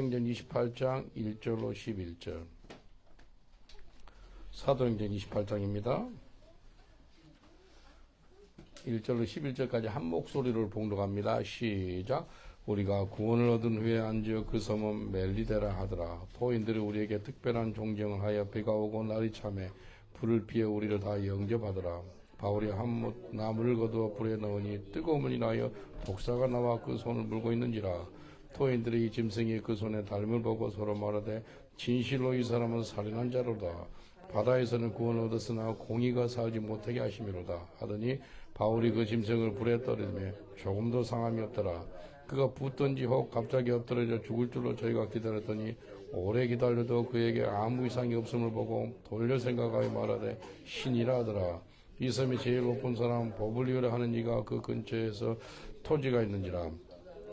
사도행전 28장 1절로 11절. 사도행전 28장입니다. 1절로 11절까지 한 목소리를 봉독합니다. 시작. 우리가 구원을 얻은 후에 안지어 그 섬은 멜리데라 하더라. 토인들이 우리에게 특별한 존경을 하여 비가 오고 날이 참에 불을 피해 우리를 다 영접하더라. 바울이 한못 나무를 거두어 불에 넣으니 뜨거움을 인하여 독사가 나와 그 손을 물고 있는지라. 토인들이 이 짐승이 그 손에 닮을 보고 서로 말하되 진실로 이 사람은 살인한 자로다. 바다에서는 구원을 얻었으나 공의가 살지 못하게 하심이로다 하더니 바울이 그 짐승을 불에 떨어지며 조금도 상함이 없더라. 그가 붙든지 혹 갑자기 엎드러져 죽을 줄로 저희가 기다렸더니 오래 기다려도 그에게 아무 이상이 없음을 보고 돌려 생각하여 말하되 신이라 하더라. 이 섬이 제일 높은 사람 보블리오라 하는 이가 그 근처에서 토지가 있는지라.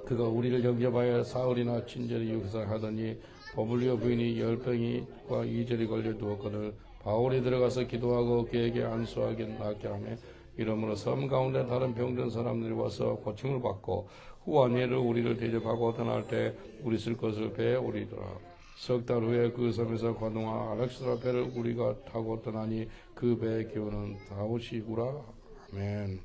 그가 우리를 영접하여 사흘이나 친절히 육상하더니 보블리오 부인이 열병과 이절이 걸려 두었거늘 바울이 들어가서 기도하고 그에게 안수하게 낫게 하며 이러므로 섬 가운데 다른 병든 사람들이 와서 고침을 받고 후한예를 우리를 대접하고 떠날 때 우리 쓸 것을 배에 오리더라. 석 달 후에 그 섬에서 관동한 알렉스라 배를 우리가 타고 떠나니 그 배의 기운은 다우시구라. 아멘.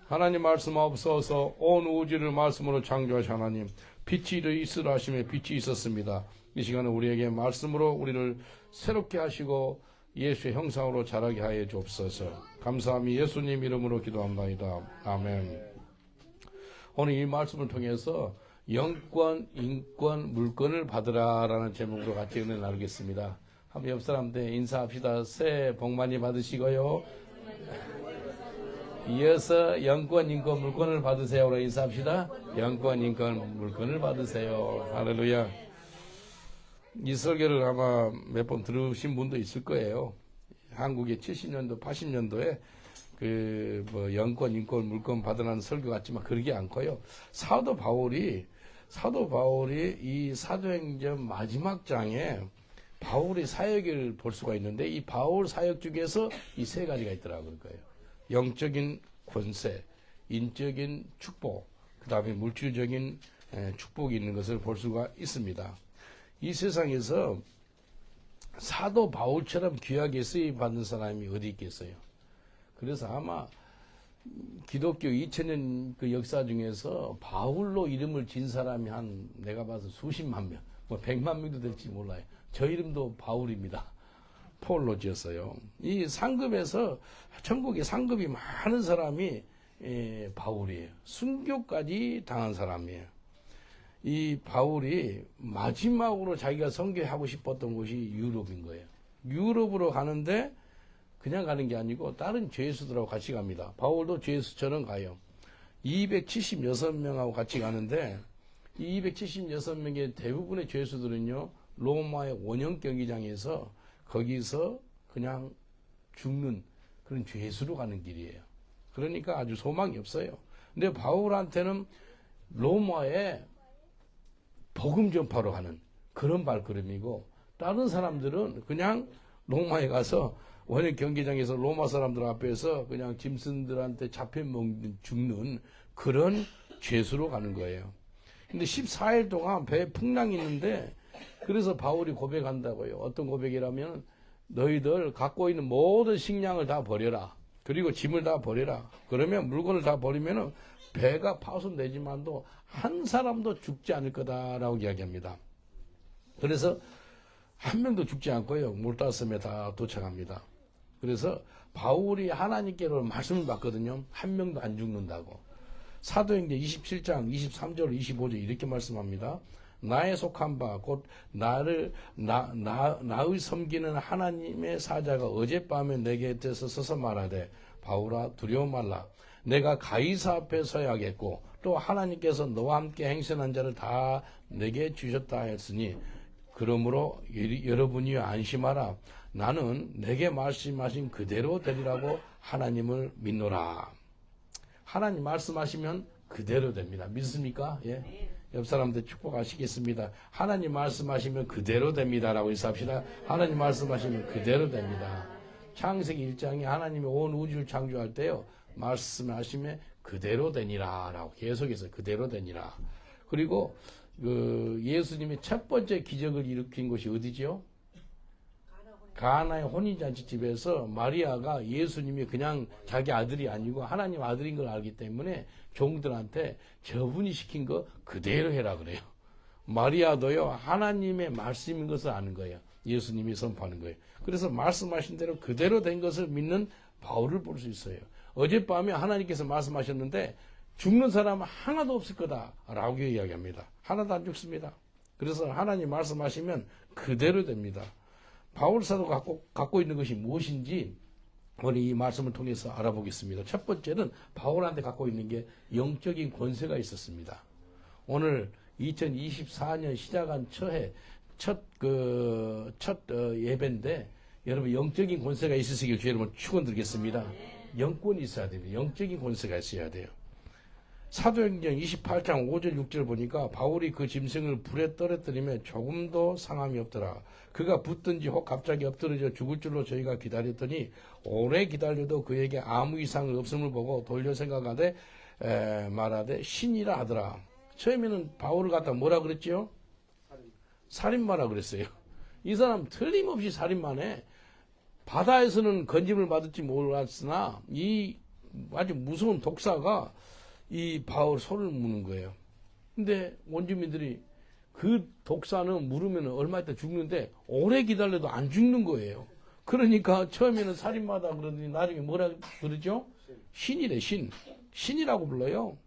하나님 말씀하옵소서. 온 우주를 말씀으로 창조하신 하나님, 빛이 있으라 하심에 빛이 있었습니다. 이 시간에 우리에게 말씀으로 우리를 새롭게 하시고 예수의 형상으로 자라게 하여 주옵소서. 감사함이 예수님 이름으로 기도합니다. 아멘. 오늘 이 말씀을 통해서 영권, 인권, 물권을 받으라라는 제목으로 같이 은혜 나누겠습니다. 한번 옆 사람한테 인사합시다. 새해 복 많이 받으시고요. 이어서 영권, 인권, 물권을 받으세요로 인사합시다. 영권, 인권, 물권을 받으세요. 할렐루야. 이 설교를 아마 몇 번 들으신 분도 있을 거예요. 한국의 70년도, 80년도에 영권, 인권, 물권 받으라는 설교 같지만 그러지 않고요. 사도 바울이 이 사도행전 마지막 장에 바울의 사역을 볼 수가 있는데 이 바울 사역 중에서 이 세 가지가 있더라고요. 영적인 권세, 인적인 축복, 그 다음에 물질적인 축복이 있는 것을 볼 수가 있습니다. 이 세상에서 사도 바울처럼 귀하게 쓰임받는 사람이 어디 있겠어요? 그래서 아마 기독교 2000년 그 역사 중에서 바울로 이름을 진 사람이 내가 봐서 수십만 명, 100만 명도 될지 몰라요. 저 이름도 바울입니다. 폴로 지었어요. 이 상급에서 천국에 상급이 많은 사람이 바울이에요. 순교까지 당한 사람이에요. 이 바울이 마지막으로 자기가 선교하고 싶었던 곳이 유럽인 거예요. 유럽으로 가는데 그냥 가는 게 아니고 다른 죄수들하고 같이 갑니다. 바울도 죄수처럼 가요. 276명하고 같이 가는데 이 276명의 대부분의 죄수들은요, 로마의 원형 경기장에서 거기서 그냥 죽는 그런 죄수로 가는 길이에요. 그러니까 아주 소망이 없어요. 근데 바울한테는 로마에 복음 전파로 가는 그런 발걸음이고 다른 사람들은 그냥 로마에 가서 원형 경기장에서 로마 사람들 앞에서 그냥 짐승들한테 잡혀먹는 죽는 그런 죄수로 가는 거예요. 근데 14일 동안 배에 풍랑이 있는데 그래서 바울이 고백한다고요. 어떤 고백이라면 너희들 갖고 있는 모든 식량을 다 버려라. 그리고 짐을 다 버려라. 그러면 물건을 다 버리면 배가 파손되지만도 한 사람도 죽지 않을 거다라고 이야기합니다. 그래서 한 명도 죽지 않고요. 물다섬에 다 도착합니다. 그래서 바울이 하나님께로 말씀을 받거든요. 한 명도 안 죽는다고. 사도행전 27장 23절 25절 이렇게 말씀합니다. 나의 속한 바 곧 나의 섬기는 하나님의 사자가 어젯밤에 내게 곁에서 서서 말하되 바울아 두려워 말라. 내가 가이사 앞에 서야겠고 또 하나님께서 너와 함께 행선한 자를 다 내게 주셨다 했으니 그러므로 여러분이 안심하라. 나는 내게 말씀하신 그대로 되리라고 하나님을 믿노라. 하나님 말씀하시면 그대로 됩니다. 믿습니까? 예. 옆 사람들 축복하시겠습니다. 하나님 말씀하시면 그대로 됩니다라고 인사합시다. 하나님 말씀하시면 그대로 됩니다. 창세기 1장에 하나님이 온 우주를 창조할 때요, 말씀하시면 그대로 되니라 라고 계속해서 그대로 되니라. 그리고 그 예수님이 첫 번째 기적을 일으킨 곳이 어디죠? 가나의 혼인잔치집에서 마리아가 예수님이 그냥 자기 아들이 아니고 하나님 아들인 걸 알기 때문에 종들한테 저분이 시킨 거 그대로 해라 그래요. 마리아도요, 하나님의 말씀인 것을 아는 거예요. 예수님이 선포하는 거예요. 그래서 말씀하신 대로 그대로 된 것을 믿는 바울을 볼 수 있어요. 어젯밤에 하나님께서 말씀하셨는데 죽는 사람은 하나도 없을 거다라고 이야기합니다. 하나도 안 죽습니다. 그래서 하나님 말씀하시면 그대로 됩니다. 바울 사도가 갖고 있는 것이 무엇인지 우리 이 말씀을 통해서 알아보겠습니다. 첫 번째는 바울한테 갖고 있는 게 영적인 권세가 있었습니다. 오늘 2024년 시작한 첫 예배인데 여러분 영적인 권세가 있으시길 주의 이름으로 축원드리겠습니다. 영권이 있어야 됩니다. 영적인 권세가 있어야 돼요. 사도행전 28장 5절 6절 보니까 바울이 그 짐승을 불에 떨어뜨리며 조금도 상함이 없더라. 그가 붙든지 혹 갑자기 엎드러져 죽을 줄로 저희가 기다렸더니 오래 기다려도 그에게 아무 이상이 없음을 보고 돌려 생각하되 말하되 신이라 하더라. 처음에는 바울을 갖다 뭐라 그랬지요? 살인마라 그랬어요. 이 사람 틀림없이 살인마네. 바다에서는 건짐을 받을지 몰랐으나 이 아주 무서운 독사가 이 바울 손을 무는 거예요. 근데 원주민들이 그 독사는 물으면 얼마 있다 죽는데 오래 기다려도 안 죽는 거예요. 그러니까 처음에는 살인마다 그러더니 나중에 뭐라 그러죠? 신이래, 신. 신이라고 불러요.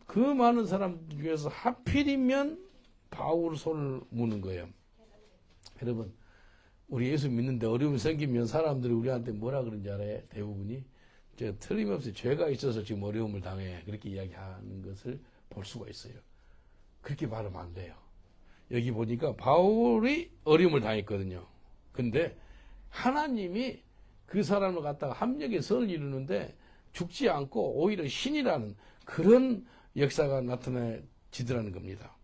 그 많은 사람 중에서 하필이면 바울 손을 무는 거예요. 여러분, 우리 예수 믿는데 어려움이 생기면 사람들이 우리한테 뭐라 그런지 알아요? 대부분이. 틀림없이 죄가 있어서 지금 어려움을 당해. 그렇게 이야기하는 것을 볼 수가 있어요. 그렇게 말하면 안 돼요. 여기 보니까 바울이 어려움을 당했거든요. 근데 하나님이 그 사람을 갖다가 합력의 선을 이루는데 죽지 않고 오히려 신이라는 그런 역사가 나타나지더라는 겁니다.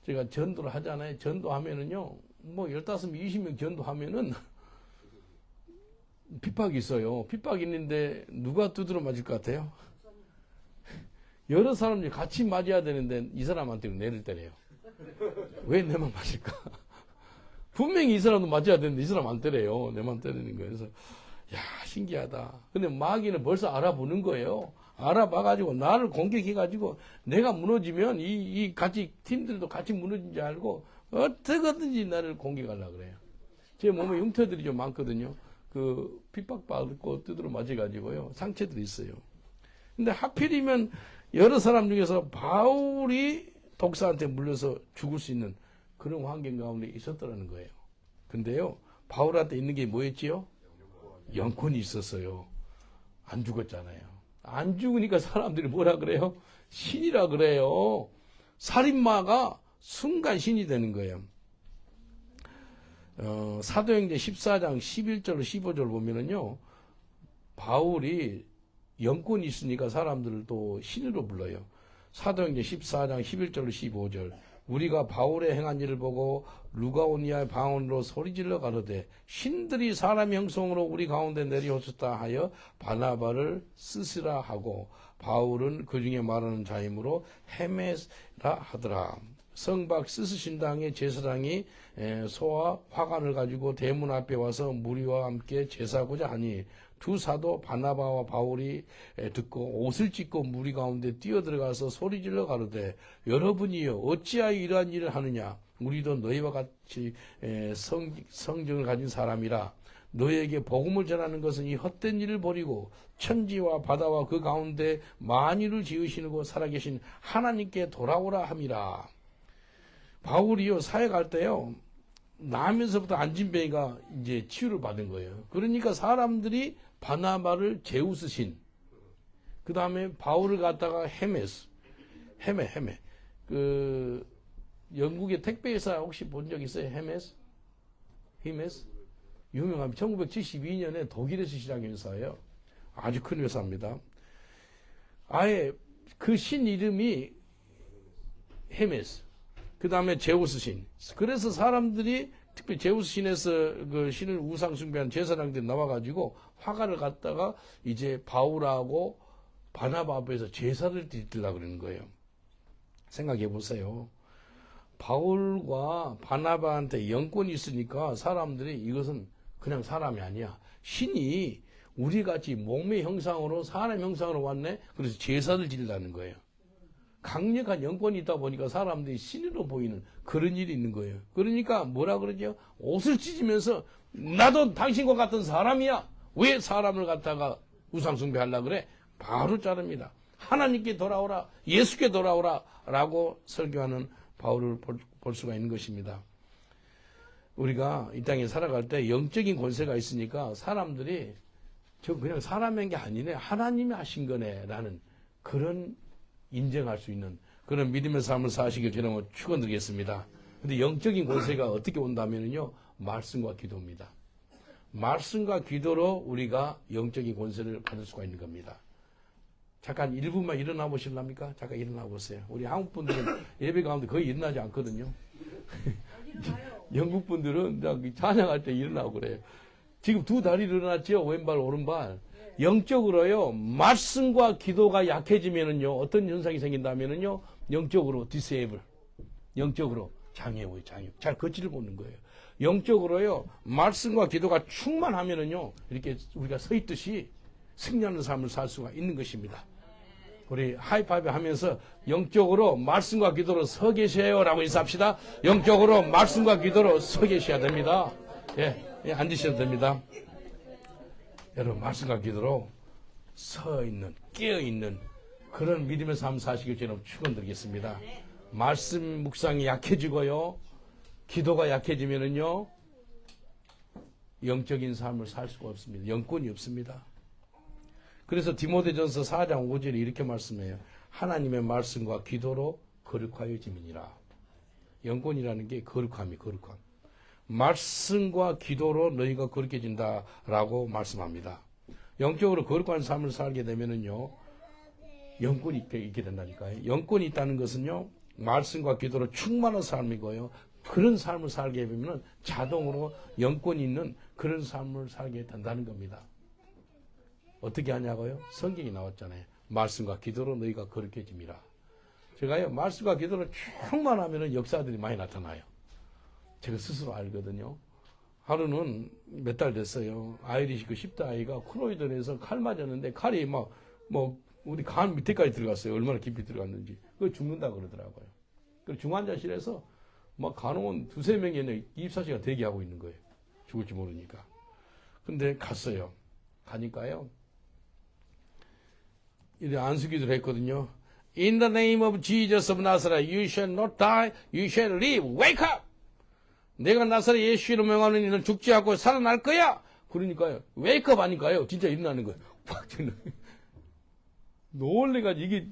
제가 전도를 하잖아요. 전도하면은요, 15명, 20명 전도하면은 핍박이 있어요. 핍박이 있는데 누가 두드러 맞을 것 같아요? 여러 사람들이 같이 맞아야 되는데 이 사람한테는 내를 때려요. 왜 내만 맞을까? 분명히 이 사람도 맞아야 되는데 이 사람 안 때려요. 내만 때리는 거예요. 그래서 야, 신기하다. 근데 마귀는 벌써 알아보는 거예요. 알아봐가지고 나를 공격해가지고 내가 무너지면 이 같이 팀들도 같이 무너진 줄 알고 어떻게든지 나를 공격하려고 그래요. 제 몸에 흉터들이 좀 많거든요. 그 핍박받고 두드러 맞아가지고요. 상처들이 있어요. 근데 하필이면 여러 사람 중에서 바울이 독사한테 물려서 죽을 수 있는 그런 환경 가운데 있었더라는 거예요. 근데요, 바울한테 있는 게 뭐였지요? 영권이 있었어요. 안 죽었잖아요. 안 죽으니까 사람들이 뭐라 그래요? 신이라 그래요. 살인마가 순간 신이 되는 거예요. 사도행전 14장 11절 15절 보면은요, 바울이 영권이 있으니까 사람들을 또 신으로 불러요. 사도행전 14장 11절 15절 우리가 바울의 행한 일을 보고 루가오니아의 방언으로 소리질러 가로되 신들이 사람 형성으로 우리 가운데 내려오셨다 하여 바나바를 쓰시라 하고 바울은 그 중에 말하는 자이므로 헤메라 하더라. 성박 스스신당의 제사장이 소와 화관을 가지고 대문 앞에 와서 무리와 함께 제사하고자 하니 두 사도 바나바와 바울이 듣고 옷을 찢고 무리 가운데 뛰어들어가서 소리질러 가로되 여러분이여 어찌하여 이러한 일을 하느냐 우리도 너희와 같이 성정을 가진 사람이라 너희에게 복음을 전하는 것은 이 헛된 일을 버리고 천지와 바다와 그 가운데 만유를 지으시고 살아계신 하나님께 돌아오라 함이라. 바울이요 사회 갈 때요 나면서부터 안진뱅이가 이제 치유를 받은 거예요. 그러니까 사람들이 바나바를 제우스 신, 그 다음에 바울을 갖다가 헤메. 그 영국의 택배회사 혹시 본 적 있어요? 히메스? 유명한 1972년에 독일에서 시작한 회사예요. 아주 큰 회사입니다. 아예 그 신 이름이 헤메스. 그 다음에 제우스 신. 그래서 사람들이 특히 제우스 신에서 그 신을 우상 숭배한 제사장들이 나와가지고 화가를 갖다가 이제 바울하고 바나바 앞에서 제사를 드리려고 그러는 거예요. 생각해 보세요. 바울과 바나바한테 영권이 있으니까 사람들이 이것은 그냥 사람이 아니야. 신이 우리같이 몸의 형상으로 사람 형상으로 왔네. 그래서 제사를 지르라는 거예요. 강력한 영권이 있다 보니까 사람들이 신으로 보이는 그런 일이 있는 거예요. 그러니까 뭐라 그러죠? 옷을 찢으면서 나도 당신과 같은 사람이야. 왜 사람을 갖다가 우상숭배하려고 그래? 바로 자릅니다. 하나님께 돌아오라, 예수께 돌아오라 라고 설교하는 바울을 볼 수가 있는 것입니다. 우리가 이 땅에 살아갈 때 영적인 권세가 있으니까 사람들이 저 그냥 사람인 게 아니네, 하나님이 하신 거네 라는 그런 인정할 수 있는 그런 믿음의 삶을 사시길 저는 축원드리겠습니다. 근데 영적인 권세가 어떻게 온다면요, 말씀과 기도입니다. 말씀과 기도로 우리가 영적인 권세를 받을 수가 있는 겁니다. 잠깐 1분만 일어나 보실랍니까? 잠깐 일어나 보세요. 우리 한국 분들은 예배 가운데 거의 일어나지 않거든요. 영국 분들은 찬양할 때 일어나고 그래요. 지금 두 다리 일어났죠? 왼발, 오른발. 영적으로요, 말씀과 기도가 약해지면은요, 어떤 현상이 생긴다면은요, 영적으로 디세이블, 영적으로 장애워요, 장애. 잘 걷지를 못하는 거예요. 영적으로요, 말씀과 기도가 충만하면은요, 이렇게 우리가 서 있듯이 승리하는 삶을 살 수가 있는 것입니다. 우리 하이파이브 하면서 영적으로 말씀과 기도로 서 계세요 라고 인사합시다. 영적으로 말씀과 기도로 서 계셔야 됩니다. 예, 앉으셔도 됩니다. 여러분, 말씀과 기도로 서 있는, 깨어 있는 그런 믿음의 삶 사시길 저는 축원드리겠습니다. 말씀 묵상이 약해지고요, 기도가 약해지면은요, 영적인 삶을 살 수가 없습니다. 영권이 없습니다. 그래서 디모데전서 4장 5절에 이렇게 말씀해요. 하나님의 말씀과 기도로 거룩하여짐이니라. 영권이라는 게 거룩함이 거룩함. 말씀과 기도로 너희가 거룩해진다라고 말씀합니다. 영적으로 거룩한 삶을 살게 되면은요, 영권이 있게 된다니까요. 영권이 있다는 것은요, 말씀과 기도로 충만한 삶이고요, 그런 삶을 살게 되면 자동으로 영권이 있는 그런 삶을 살게 된다는 겁니다. 어떻게 하냐고요? 성경이 나왔잖아요. 말씀과 기도로 너희가 거룩해짐이라. 제가요, 말씀과 기도로 충만하면 역사들이 많이 나타나요. 제가 스스로 알거든요. 하루는 몇 달 됐어요. 아이리시 그 10대 아이가 크로이던에서 칼 맞았는데 칼이 우리 간 밑에까지 들어갔어요. 얼마나 깊이 들어갔는지. 그거 죽는다 그러더라고요. 그 중환자실에서 간호원 2-3명이 24시간 대기하고 있는 거예요. 죽을지 모르니까. 근데 갔어요. 가니까요, 이래 안수기도를 했거든요. In the name of Jesus of Nazareth, you shall not die, you shall live. Wake up! 내가 나사렛 예수 이름으로 명하는 이는 죽지 않고 살아날 거야. 그러니까요, wake up 하니까요, 진짜 일어나는 거예요. 확 놀래가지고 이게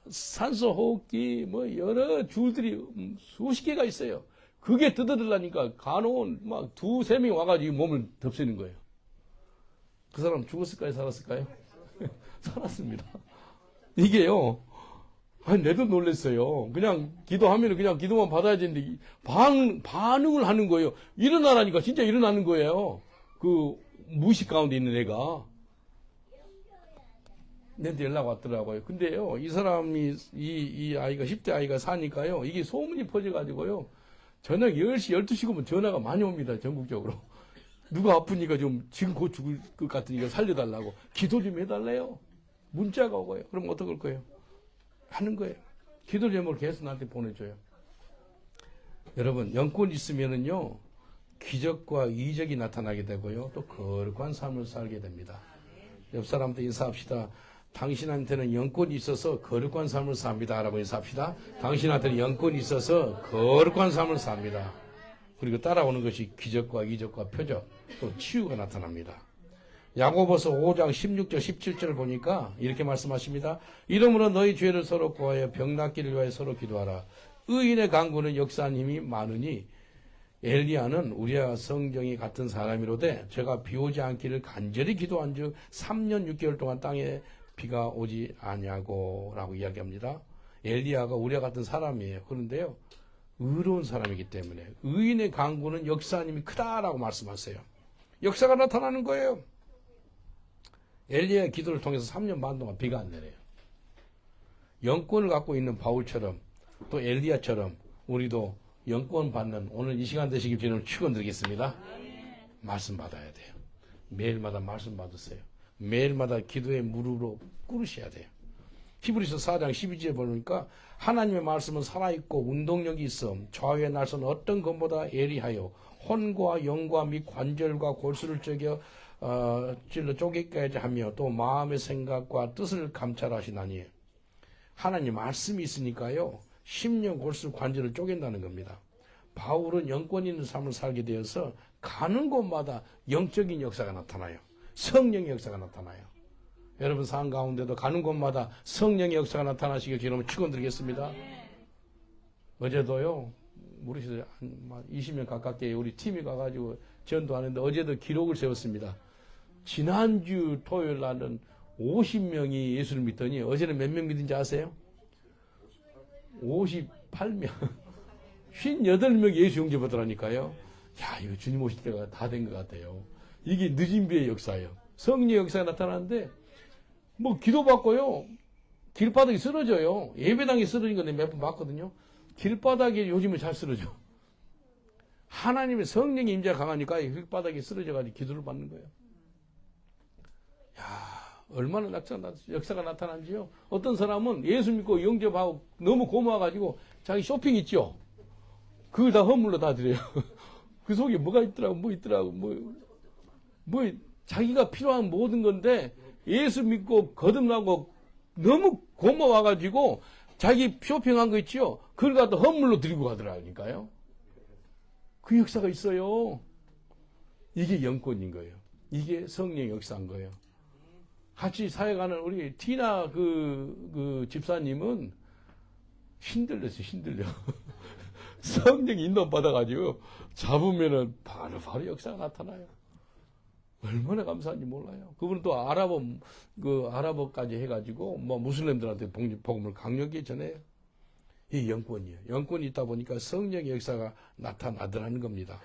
산소 호흡기 여러 줄들이 수십 개가 있어요. 그게 뜯어들라니까 간호원 2-3명이 와가지고 몸을 덮쓰는 거예요. 그 사람 죽었을까요? 살았을까요? 살았습니다. 이게요, 내도 놀랐어요. 그냥 기도하면 그냥 기도만 받아야 되는데, 반응을 하는 거예요. 일어나라니까 진짜 일어나는 거예요. 그 무의식 가운데 있는 애가. 내한테 연락 왔더라고요. 근데요, 이 사람이, 이 아이가, 10대 아이가 사니까요, 이게 소문이 퍼져가지고요, 저녁 10시, 12시 가면 전화가 많이 옵니다. 전국적으로. 누가 아프니까 지금 곧 죽을 것 같으니까 살려달라고. 기도 좀 해달래요. 문자가 오고요. 그럼 어떡할 거예요? 하는 거예요. 기도 제목을 계속 나한테 보내줘요. 여러분, 영권 있으면은요, 기적과 이적이 나타나게 되고요, 또 거룩한 삶을 살게 됩니다. 옆 사람한테 인사합시다. 당신한테는 영권이 있어서 거룩한 삶을 삽니다. 라고 인사합시다. 당신한테는 영권이 있어서 거룩한 삶을 삽니다. 그리고 따라오는 것이 기적과 이적과 표적, 또 치유가 나타납니다. 야고보서 5장 16절 17절 보니까 이렇게 말씀하십니다. 이러므로 너희 죄를 서로 고하여 병 낫기를 위하여 서로 기도하라. 의인의 간구는 역사한 힘이 많으니 엘리야는 우리와 성경이 같은 사람이로되 제가 비 오지 않기를 간절히 기도한 즉 3년 6개월 동안 땅에 비가 오지 아니하고 라고 이야기합니다. 엘리야가 우리와 같은 사람이에요. 그런데요, 의로운 사람이기 때문에 의인의 간구는 역사한 힘이 크다라고 말씀하세요. 역사가 나타나는 거예요. 엘리야의 기도를 통해서 3년 반 동안 비가 안 내려요. 영권을 갖고 있는 바울처럼 또 엘리야처럼 우리도 영권 받는 오늘 이 시간 되시길 주님을 축원드리겠습니다. 말씀 받아야 돼요. 매일마다 말씀 받으세요. 매일마다 기도의 무릎으로 꿇으셔야 돼요. 히브리서 4장 12절에 보니까 하나님의 말씀은 살아있고 운동력이 있어 좌우의 날선 어떤 것보다 예리하여 혼과 영과 및 관절과 골수를 찔러 쪼개까지 하며 또 마음의 생각과 뜻을 감찰하시나니 하나님 말씀이 있으니까요. 심령 골수 관절을 쪼갠다는 겁니다. 바울은 영권 있는 삶을 살게 되어서 가는 곳마다 영적인 역사가 나타나요. 성령의 역사가 나타나요. 여러분 삶 가운데도 가는 곳마다 성령의 역사가 나타나시길 여러분 축원드리겠습니다. 어제도요. 우리 한 20명 가깝게 우리 팀이 가가지고 전도하는데 어제도 기록을 세웠습니다. 지난주 토요일 날은 50명이 예수를 믿더니 어제는 몇 명 믿은지 아세요? 58명. 58명이 예수 영접하더라니까요. 야, 이거 주님 오실 때가 다 된 것 같아요. 이게 늦은 비의 역사예요. 성령의 역사가 나타나는데 뭐 기도받고요. 길바닥이 쓰러져요. 예배당이 쓰러진 거 내가 몇 번 봤거든요. 길바닥이 요즘은 잘 쓰러져. 하나님의 성령의 임재가 강하니까 길바닥이 쓰러져가지고 기도를 받는 거예요. 야, 얼마나 역사가 나타난지요. 어떤 사람은 예수 믿고 영접하고 너무 고마워가지고 자기 쇼핑 있죠. 그걸 다 허물로 다 드려요. 그 속에 뭐가 있더라고, 뭐 있더라고, 뭐 자기가 필요한 모든 건데 예수 믿고 거듭나고 너무 고마워가지고 자기 쇼핑한 거 있죠. 그걸 갖다 헌물로 드리고 가더라니까요. 그 역사가 있어요. 이게 영권인 거예요. 이게 성령의 역사인 거예요. 같이 사역하는 우리 티나 그 집사님은 힘들렸어요. 힘들려. 성령 인도 받아가지고 잡으면은 바로 역사가 나타나요. 얼마나 감사한지 몰라요. 그분은 또 아랍어까지 해가지고 뭐 무슬림들한테 복음을 강력히 전해요. 이 영권이에요. 영권이 있다 보니까 성령의 역사가 나타나더라는 겁니다.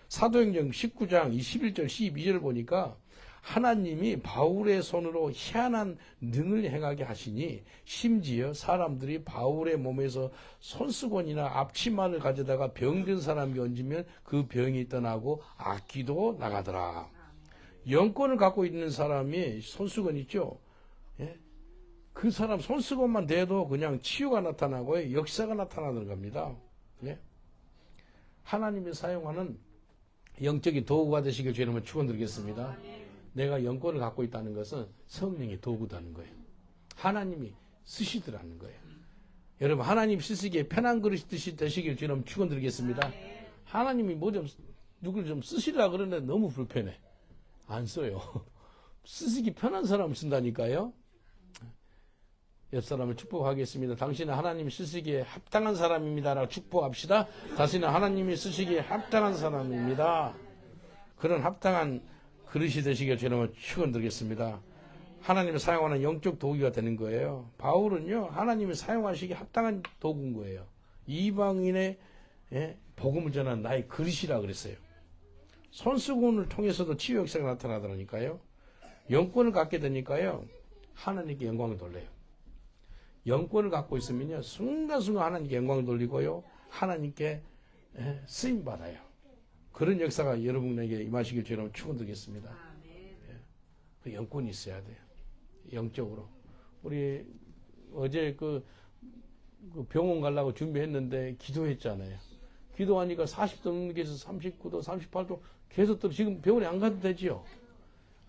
사도행전 19장 21절 12절을 보니까 하나님이 바울의 손으로 희한한 능을 행하게 하시니 심지어 사람들이 바울의 몸에서 손수건이나 앞치마를 가져다가 병든 사람이 얹으면 그 병이 떠나고 악기도 나가더라. 영권을 갖고 있는 사람이 손수건 있죠? 예? 그 사람 손수건만 대도 그냥 치유가 나타나고 역사가 나타나는 겁니다. 예? 하나님이 사용하는 영적인 도구가 되시길 주님을 축원드리겠습니다. 내가 영권을 갖고 있다는 것은 성령의 도구다는 거예요. 하나님이 쓰시더라는 거예요. 여러분 하나님 쓰시기에 편한 그릇이 되시길 주님 축원드리겠습니다. 하나님이 누구를 좀 쓰시려고 그러는데 너무 불편해. 안 써요. 쓰시기 편한 사람을 쓴다니까요. 옆 사람을 축복하겠습니다. 당신은 하나님이 쓰시기에 합당한 사람입니다라고 축복합시다. 당신은 하나님이 쓰시기에 합당한 사람입니다. 그런 합당한 그릇이 되시길 주님을 축원드리겠습니다. 하나님이 사용하는 영적 도구가 되는 거예요. 바울은요 하나님이 사용하시기에 합당한 도구인 거예요. 이방인의 복음을 전하는 나의 그릇이라 그랬어요. 손수건을 통해서도 치유 역사가 나타나더라니까요. 영권을 갖게 되니까요 하나님께 영광을 돌려요. 영권을 갖고 있으면요 순간순간 하나님께 영광을 돌리고요 하나님께 쓰임 받아요. 그런 역사가 여러분에게 임하시길 주님 축원드리겠습니다. 그 영권이 있어야 돼요. 영적으로. 우리 어제 그 병원 가려고 준비했는데 기도했잖아요. 기도하니까 40도 넘는 게서 39도, 38도 계속 또 지금 병원에 안 가도 되지요.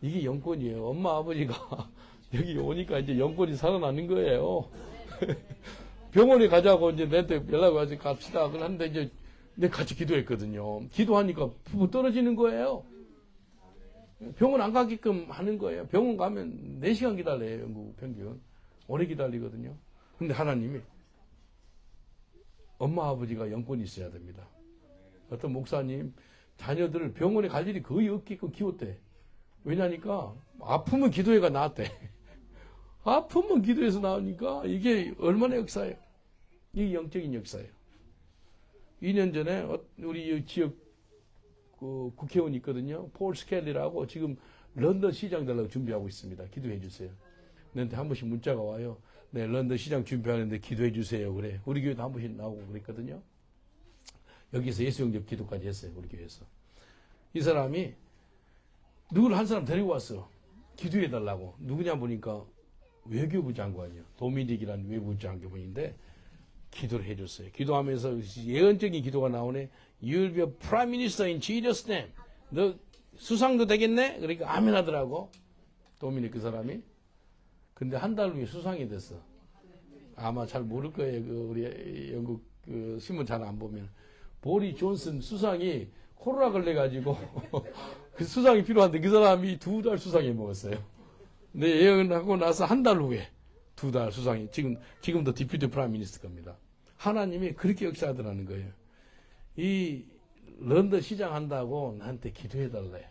이게 영권이에요. 엄마 아버지가 여기 오니까 이제 영권이 살아나는 거예요. 병원에 가자고 이제 내한테 연락이 와서 갑시다. 그런데 이제 내가 같이 기도했거든요. 기도하니까 푹 떨어지는 거예요. 병원 안 가게끔 하는 거예요. 병원 가면 4시간 기다려요. 영국 평균. 오래 기다리거든요. 근데 하나님이 엄마 아버지가 영권이 있어야 됩니다. 어떤 목사님 자녀들을 병원에 갈 일이 거의 없게끔 키웠대. 왜냐니까 아프면 기도회가 나왔대. 아프면 기도해서 나오니까 이게 얼마나 역사예요. 이게 영적인 역사예요. 2년 전에 우리 지역 국회의원이 있거든요. 폴 스켈리라고 지금 런던 시장 되려고 준비하고 있습니다. 기도해 주세요. 너한테 한 번씩 문자가 와요. 네, 런던 시장 준비하는데 기도해 주세요. 그래. 우리 교회도 한 번씩 나오고 그랬거든요. 여기서 예수 영접 기도까지 했어요. 우리 교회에서. 이 사람이 누구를 한 사람 데리고 왔어. 기도해 달라고. 누구냐 보니까 외교부 장관이요. 도미닉이라는 외교부 장관인데 기도를 해줬어요. 기도하면서 예언적인 기도가 나오네. You'll be a prime minister in Jesus' name. 너 수상도 되겠네? 그러니까 아멘 하더라고. 도미닉 그 사람이. 근데 한 달 후에 수상이 됐어. 아마 잘 모를 거예요. 우리 영국 신문 잘 안 보면. 보리 존슨 수상이 코로나 걸려가지고 그 수상이 필요한데 그 사람이 2달 수상해 먹었어요. 근데 예언하고 나서 한 달 후에 2달 수상이 지금도 디퓨티 프라임 미니스터 겁니다. 하나님이 그렇게 역사하더라는 거예요. 이 런던 시장 한다고 나한테 기도해 달래.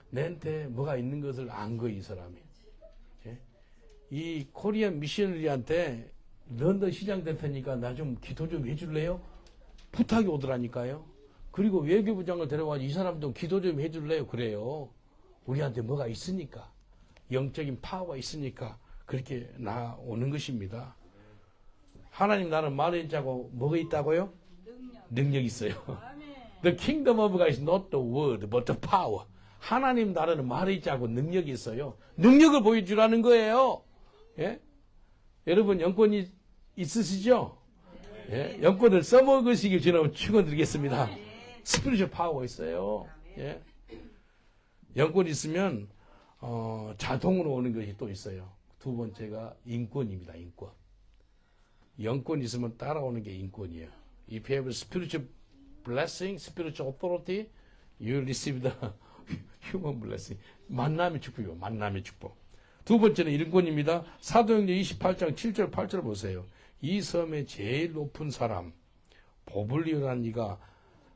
내한테 뭐가 있는 것을 안 거야 이 사람이. 예? 이 코리안 미셔너리한테 런던 시장 될 테니까 나 좀 기도 좀 해줄래요? 부탁이 오더라니까요. 그리고 외교부장을 데려와서 이 사람도 기도 좀 해줄래요? 그래요. 우리한테 뭐가 있으니까. 영적인 파워가 있으니까 그렇게 나오는 것입니다. 하나님 나는 말에 있자고 뭐가 있다고요? 능력 있어요. The kingdom of God is not the word but the power. 하나님 나라는 말에 있자고 능력이 있어요. 능력을 보여주라는 거예요. 예? 여러분 영권이 있으시죠? 예? 영권을 써먹으시길 저는 축원드리겠습니다. 스피리추얼 파워가 있어요. 예? 영권이 있으면 자동으로 오는 것이 또 있어요. 두 번째가 인권입니다. 인권. 영권이 있으면 따라오는 게 인권이에요. If you have a spiritual blessing, spiritual authority, you receive the human blessing. 만남의 축복이요. 만남의 축복. 두 번째는 인권입니다. 사도행전 28장 7절 8절 보세요. 이 섬의 제일 높은 사람 보블리오라는 이가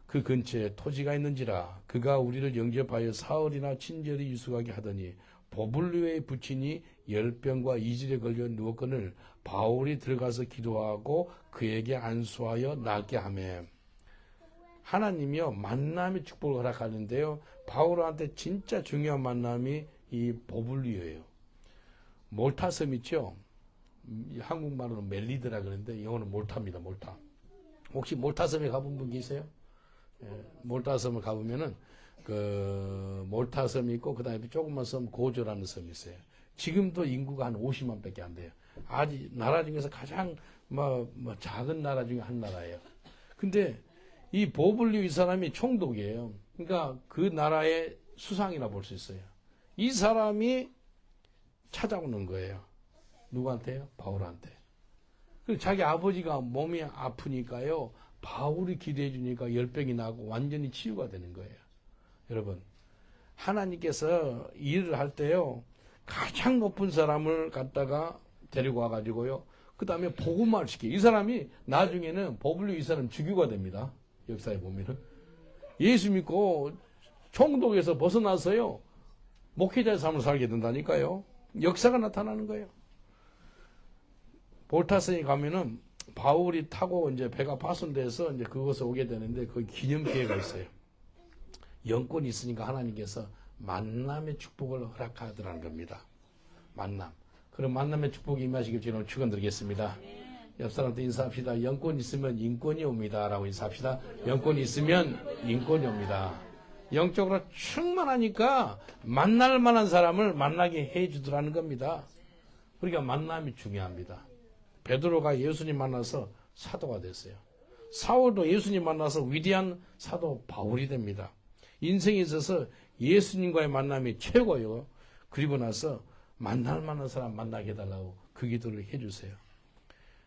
그 근처에 토지가 있는지라 그가 우리를 영접하여 사흘이나 친절히 유숙하게 하더니 보블리오의 부친이 열병과 이질에 걸려 누웠거늘 바울이 들어가서 기도하고 그에게 안수하여 낫게 하매. 하나님이요 만남의 축복을 허락하는데요. 바울한테 진짜 중요한 만남이 이 보블리오예요. 몰타섬 있죠? 한국말로는 멜리드라 그러는데 영어는 몰타입니다. 몰타. 혹시 몰타섬에 가본 분 계세요? 예, 몰타섬을 가보면은 그 몰타섬이 있고 그 다음에 조그만 섬 고조라는 섬이 있어요. 지금도 인구가 한 50만 밖에 안 돼요. 아직 나라 중에서 가장 작은 나라 중에 한 나라예요. 근데 이 보블리오 이 사람이 총독이에요. 그러니까 그 나라의 수상이라 볼 수 있어요. 이 사람이 찾아오는 거예요. 누구한테요? 바울한테. 그리고 자기 아버지가 몸이 아프니까요. 바울이 기도해 주니까 열병이 나고 완전히 치유가 되는 거예요. 여러분, 하나님께서 일을 할 때요. 가장 높은 사람을 갖다가 데리고 와가지고요. 그 다음에 복음화를 시켜요. 이 사람이 나중에는 보블리오 이 사람 주교가 됩니다. 역사에 보면은. 예수 믿고 총독에서 벗어나서요. 목회자의 삶을 살게 된다니까요. 역사가 나타나는 거예요. 볼타선에 가면은 바울이 타고 이제 배가 파손돼서 이제 그곳에 오게 되는데 그 기념비회가 있어요. 영권이 있으니까 하나님께서 만남의 축복을 허락하더라는 겁니다. 만남. 그런 만남의 축복이 임하시길 저는 축원드리겠습니다. 옆 사람한테 인사합시다. 영권이 있으면 인권이 옵니다. 라고 인사합시다. 영권이 있으면 인권이 옵니다. 영적으로 충만하니까 만날 만한 사람을 만나게 해주더라는 겁니다. 그러니까 만남이 중요합니다. 베드로가 예수님 만나서 사도가 됐어요. 사울도 예수님 만나서 위대한 사도 바울이 됩니다. 인생에 있어서 예수님과의 만남이 최고예요. 그리고 나서 만날 만한 사람 만나게 해달라고 그 기도를 해주세요.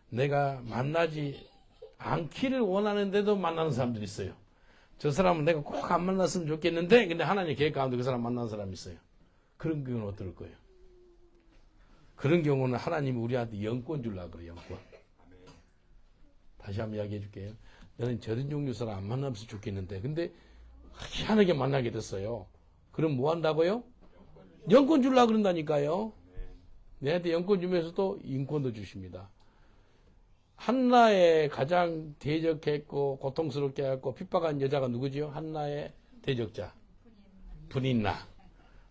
내가 만나지 않기를 원하는데도 만나는 사람들이 있어요. 저 사람은 내가 꼭 안 만났으면 좋겠는데 근데 하나님 계획 가운데 그 사람 만나는 사람이 있어요. 그런 경우는 어떨 거예요? 그런 경우는 하나님이 우리한테 영권 주려고 그래요. 영권. 다시 한번 이야기해 줄게요. 너는 저런 종류 사람 안 만나면 좋겠는데 근데 희한하게 만나게 됐어요. 그럼 뭐 한다고요? 영권 주려고 그런다니까요. 내한테 영권 주면서도 인권도 주십니다. 한나의 가장 대적했고 고통스럽게 했고 핍박한 여자가 누구지요? 한나의 대적자. 분인나.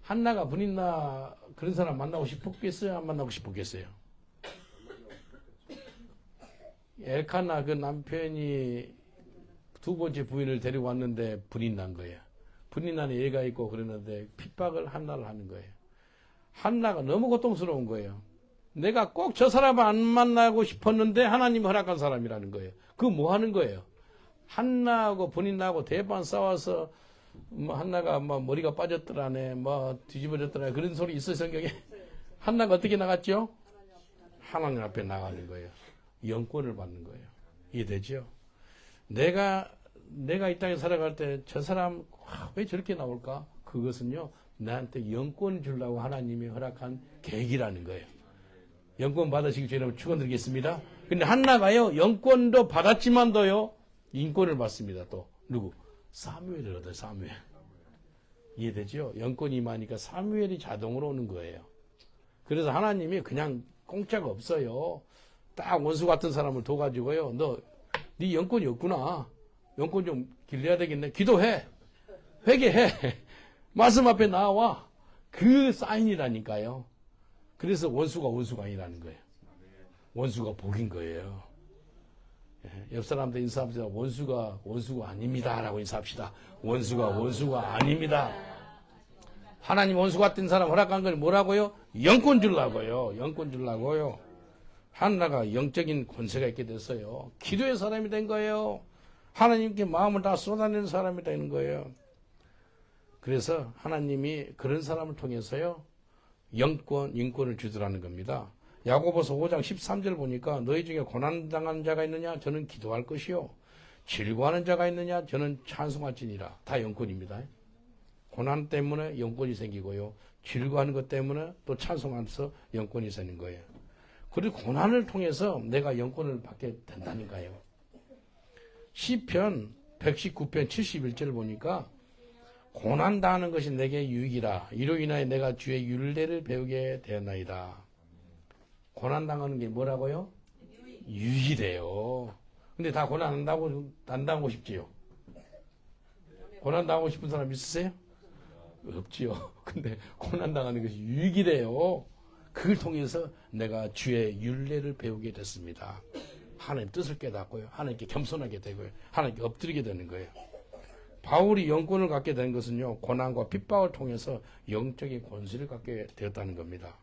한나가 분인나 그런 사람 만나고 싶었겠어요? 안 만나고 싶었겠어요? 엘카나 그 남편이 두 번째 부인을 데리고 왔는데 불이 난 거예요. 불이 나는 애가 있고 그러는데 핍박을 한나를 하는 거예요. 한나가 너무 고통스러운 거예요. 내가 꼭 저 사람을 안 만나고 싶었는데 하나님이 허락한 사람이라는 거예요. 그거 뭐 하는 거예요? 한나하고 본인 나하고 대판 싸워서 뭐 한나가 뭐 머리가 빠졌더라네, 뭐 뒤집어졌더라네, 그런 소리 있어요 성경에. 한나가 어떻게 나갔죠? 하나님 앞에 나가는 거예요. 영권을 받는 거예요. 이해되죠? 내가 이 땅에 살아갈 때 저 사람 왜 저렇게 나올까? 그것은요, 나한테 영권 주려고 하나님이 허락한 계획이라는 거예요. 영권 받으시기 전에 축원드리겠습니다. 근데 한나가요, 영권도 받았지만도요, 인권을 받습니다. 또 누구? 사무엘을 얻어요. 사무엘. 이해되죠? 영권이 임하니까 사무엘이 자동으로 오는 거예요. 그래서 하나님이 그냥 공짜가 없어요. 딱 원수 같은 사람을 둬가지고요, 네 영권이 없구나, 영권 좀 길러야 되겠네, 기도해, 회개해, 말씀 앞에 나와. 그 사인이라니까요. 그래서 원수가 아니라는 거예요. 원수가 복인 거예요. 옆 사람한테 인사합시다. 원수가 아닙니다 라고 인사합시다. 원수가 아닙니다. 하나님 원수 같은 사람 허락한 건 뭐라고요? 영권 주려고요. 영권 주려고요. 한나가 영적인 권세가 있게 됐어요. 기도의 사람이 된 거예요. 하나님께 마음을 다 쏟아내는 사람이 되는 거예요. 그래서 하나님이 그런 사람을 통해서요, 인권을 주더라는 겁니다. 야고보서 5장 13절 보니까 너희 중에 고난당하는 자가 있느냐? 저는 기도할 것이요. 즐거워하는 자가 있느냐? 저는 찬송할지니라. 다 영권입니다. 고난 때문에 영권이 생기고요. 즐거워하는 것 때문에 또 찬송하면서 영권이 생기는 거예요. 그리고 고난을 통해서 내가 영권을 받게 된다니까요. 시편 119편 71절을 보니까 고난당하는 것이 내게 유익이라. 이로 인하여 내가 주의 율례를 배우게 되었나이다. 고난당하는 게 뭐라고요? 유익이래요. 근데 다 고난 안 당하고 싶지요? 고난 당하고 싶은 사람 있으세요? 없지요. 근데 고난 당하는 것이 유익이래요. 그걸 통해서 내가 주의 율례를 배우게 됐습니다. 하나님 뜻을 깨닫고요, 하나님께 겸손하게 되고요, 하나님께 엎드리게 되는 거예요. 바울이 영권을 갖게 된 것은요, 고난과 핍박을 통해서 영적인 권세를 갖게 되었다는 겁니다.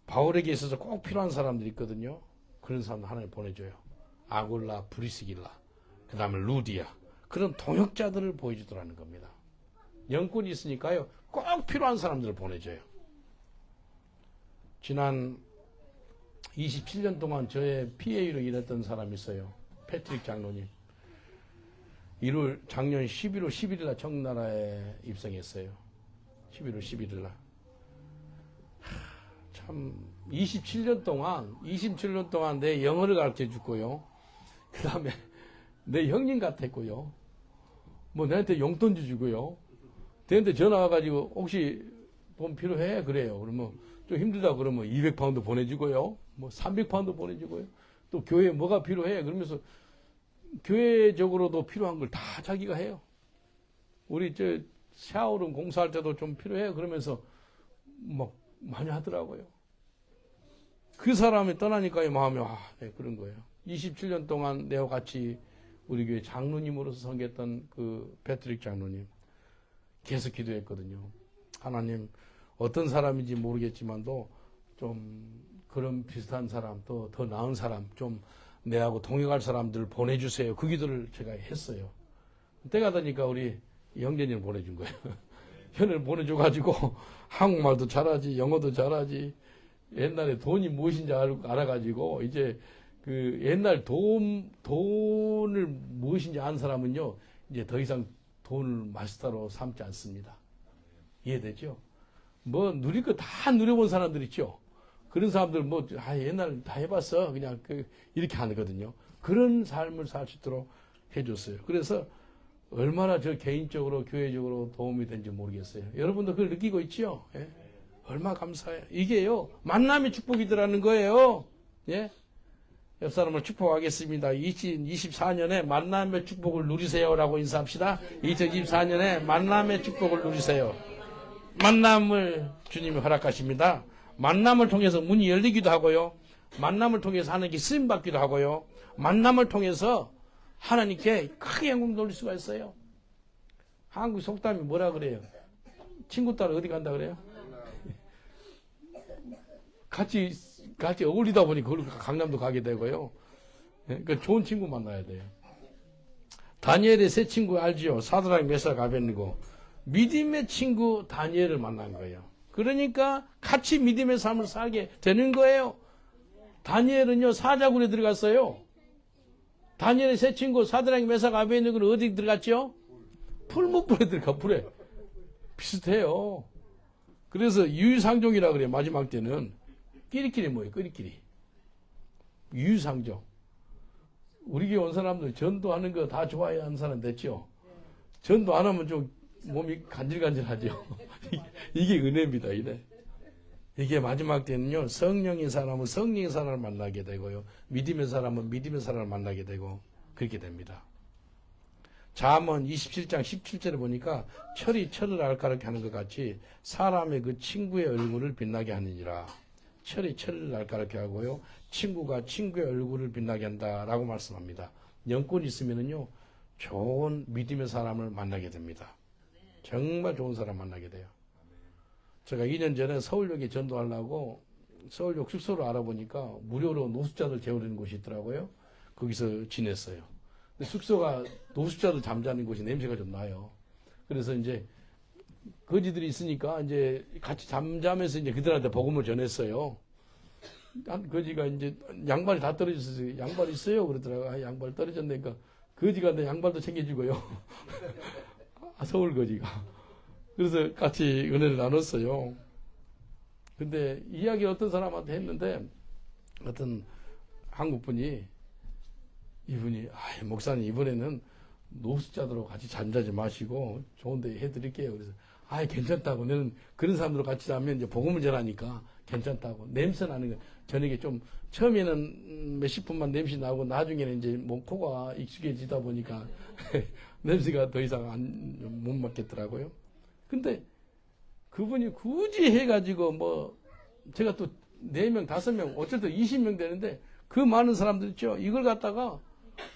바울에게 있어서 꼭 필요한 사람들이 있거든요. 그런 사람들 하나님 보내줘요. 아굴라, 브리스길라, 그 다음에 루디아, 그런 동역자들을 보여주더라는 겁니다. 영권이 있으니까요, 꼭 필요한 사람들을 보내줘요. 지난 27년 동안 저의 PA로 일했던 사람이 있어요. 패트릭 장로님. 작년 11월 11일 날 청나라에 입성했어요. 11월 11일 날. 참 27년 동안 내 영어를 가르쳐 주고요. 그 다음에 내 형님 같았고요. 뭐 나한테 용돈 주고요. 걔한테 전화 와가지고 혹시 돈 필요해? 그래요. 그러면 좀 힘들다 그러면 200파운드 보내주고요. 뭐 300파운드 보내주고요. 또 교회에 뭐가 필요해? 그러면서 교회적으로도 필요한 걸 다 자기가 해요. 우리 샤워룸 공사할 때도 좀 필요해? 그러면서 막 많이 하더라고요. 그 사람이 떠나니까 마음이 네, 그런 거예요. 27년 동안 내와 같이 우리 교회 장로님으로서 섬겼던 그 패트릭 장로님 계속 기도했거든요. 하나님, 어떤 사람인지 모르겠지만도 좀 그런 비슷한 사람, 또 더 나은 사람, 좀 내하고 동역할 사람들 보내주세요. 그 기도를 제가 했어요. 때가 되니까 우리 형제님을 보내준 거예요. 현을 보내줘가지고 한국말도 잘하지, 영어도 잘하지, 옛날에 돈이 무엇인지 알아가지고 이제 그 옛날 돈을 무엇인지 아는 사람은요, 이제 더 이상 돈을 마스터로 삼지 않습니다. 이해되죠? 뭐 누릴 거 다 누려본 사람들 있죠? 그런 사람들 옛날 다 해봤어. 그냥 이렇게 하거든요. 그런 삶을 살 수 있도록 해줬어요. 그래서 얼마나 저 개인적으로, 교회적으로 도움이 된지 모르겠어요. 여러분도 그걸 느끼고 있지요? 예? 얼마나 감사해요. 이게요, 만남의 축복이더라는 거예요. 예? 옆 사람을 축복하겠습니다. 2024년에 만남의 축복을 누리세요라고 인사합시다. 2024년에 만남의 축복을 누리세요. 만남을 주님이 허락하십니다. 만남을 통해서 문이 열리기도 하고요. 만남을 통해서 하나님께 쓰임받기도 하고요. 만남을 통해서 하나님께 크게 영광 돌릴 수가 있어요. 한국 속담이 뭐라 그래요? 친구 따라 어디 간다 그래요? 같이 어울리다 보니 강남도 가게 되고요. 그러니까 좋은 친구 만나야 돼요. 다니엘의 세 친구 알지요? 사드락, 메삭, 아벳느고. 믿음의 친구 다니엘을 만난 거예요. 그러니까 같이 믿음의 삶을 살게 되는 거예요. 다니엘은요, 사자굴에 들어갔어요. 다니엘의 세 친구 사드락, 메삭, 아벳느고는 어디 들어갔죠? 풀무불에 들어가. 불에 비슷해요. 그래서 유유상종이라 그래요. 마지막 때는 끼리끼리 뭐예요? 끼리끼리 유유상종. 우리 교회 온 사람들 전도하는 거 다 좋아해 하는 사람 됐죠? 전도 안 하면 좀 몸이 간질간질하죠. 이게 은혜입니다. 이게 마지막 때는요, 성령인 사람은 성령인 사람을 만나게 되고요, 믿음의 사람은 믿음의 사람을 만나게 되고 그렇게 됩니다. 잠언 27장 17절에 보니까 철이 철을 알까롭게 하는 것 같이 사람의 그 친구의 얼굴을 빛나게 하느니라. 철이 철을 알까롭게 하고요, 친구가 친구의 얼굴을 빛나게 한다라고 말씀합니다. 영권이 있으면은요, 좋은 믿음의 사람을 만나게 됩니다. 정말 좋은 사람 만나게 돼요. 제가 2년 전에 서울역에 전도하려고 서울역 숙소를 알아보니까 무료로 노숙자들 재우는 곳이 있더라고요. 거기서 지냈어요. 근데 숙소가 노숙자들 잠자는 곳이 냄새가 좀 나요. 그래서 이제 거지들이 있으니까 이제 같이 잠자면서 이제 그들한테 복음을 전했어요. 한 거지가 이제 양발이 다 떨어졌어요. 양발 있어요? 그러더라고요. 아, 양발 떨어졌으니까 거지가 내 양발도 챙겨주고요. 서울 거지가. 그래서 같이 은혜를 나눴어요. 근데 이야기 어떤 사람한테 했는데 어떤 한국 분이 이분이 목사님 이번에는 노숙자들하고 같이 잠자지 마시고 좋은데 해드릴게요. 그래서 괜찮다고. 너는 그런 사람들과 같이 자면 이제 복음을 전하니까 괜찮다고. 냄새 나는 거. 저녁에 좀 처음에는 몇십 분만 냄새 나고 나중에는 이제 코가 익숙해지다 보니까 냄새가 더 이상 못 맡겠더라고요. 근데 그분이 굳이 해가지고 제가 또 4명, 5명, 어쨌든 20명 되는데 그 많은 사람들 있죠. 이걸 갖다가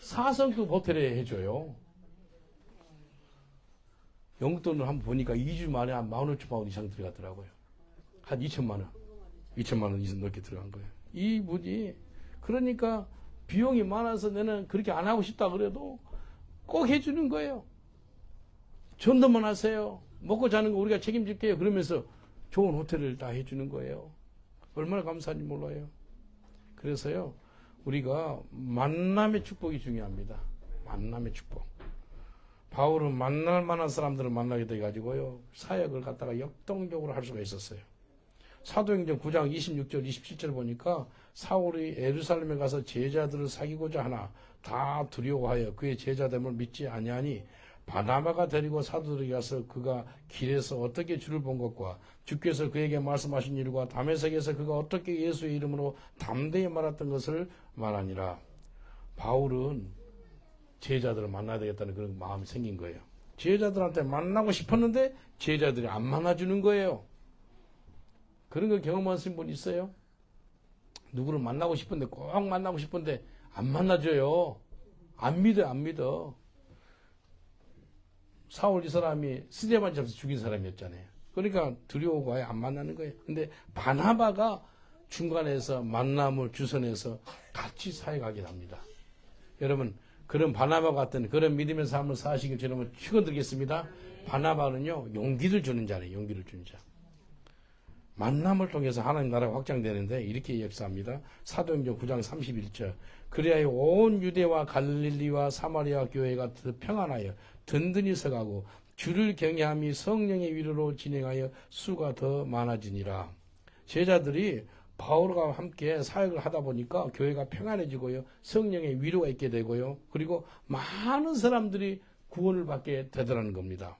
4성급 호텔에 해줘요. 영국 돈을 한번 보니까 2주 만에 한 15,000원 이상 들어갔더라고요. 한 2천만 원. 2천만 원 이상 넘게 들어간 거예요. 이분이 그러니까 비용이 많아서 나는 그렇게 안 하고 싶다 그래도 꼭 해주는 거예요. 전도만 하세요. 먹고 자는 거 우리가 책임질게요. 그러면서 좋은 호텔을 다 해주는 거예요. 얼마나 감사한지 몰라요. 그래서요, 우리가 만남의 축복이 중요합니다. 만남의 축복. 바울은 만날 만한 사람들을 만나게 돼가지고요, 사역을 갖다가 역동적으로 할 수가 있었어요. 사도행전 9장 26절 27절 보니까 사울이 예루살렘에 가서 제자들을 사귀고자 하나 다 두려워하여 그의 제자됨을 믿지 아니하니 바나바가 데리고 사도들에게 가서 그가 길에서 어떻게 주를 본 것과 주께서 그에게 말씀하신 일과 다메섹에서 그가 어떻게 예수의 이름으로 담대히 말했던 것을 말하니라. 바울은 제자들을 만나야 되겠다는 그런 마음이 생긴 거예요. 제자들한테 만나고 싶었는데 제자들이 안 만나주는 거예요. 그런 걸 경험하신 분 있어요? 누구를 만나고 싶은데 꼭 만나고 싶은데 안 만나줘요. 안 믿어. 사울 이 사람이 스데반 잡아서 죽인 사람이었잖아요. 그러니까 두려워고 아예 안 만나는 거예요. 근데 바나바가 중간에서 만남을 주선해서 같이 사역하게 합니다. 여러분, 그런 바나바 같은 그런 믿음의 삶을 사시길 저는 축원드리겠습니다. 바나바는요, 용기를 주는 자예요. 용기를 주는 자. 만남을 통해서 하나님 나라가 확장되는데 이렇게 역사합니다. 사도행전 9장 31절. 그리하여 온 유대와 갈릴리와 사마리아 교회가 평안하여 든든히 서가고 주를 경외함이 성령의 위로로 진행하여 수가 더 많아지니라. 제자들이 바울과 함께 사역을 하다 보니까 교회가 평안해지고요, 성령의 위로가 있게 되고요, 그리고 많은 사람들이 구원을 받게 되더라는 겁니다.